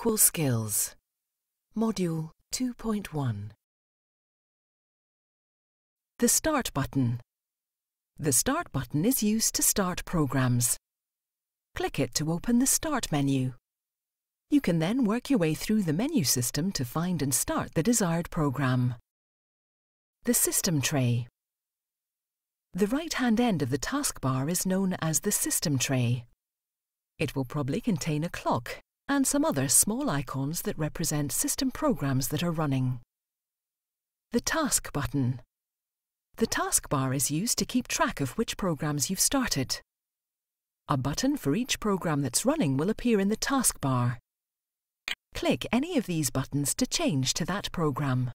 SQL Skills, Module 2.1. The Start button. The Start button is used to start programs. Click it to open the Start menu. You can then work your way through the menu system to find and start the desired program. The System tray. The right-hand end of the taskbar is known as the System tray. It will probably contain a clock and some other small icons that represent system programs that are running. The Task button. The taskbar is used to keep track of which programs you've started. A button for each program that's running will appear in the taskbar. Click any of these buttons to change to that program.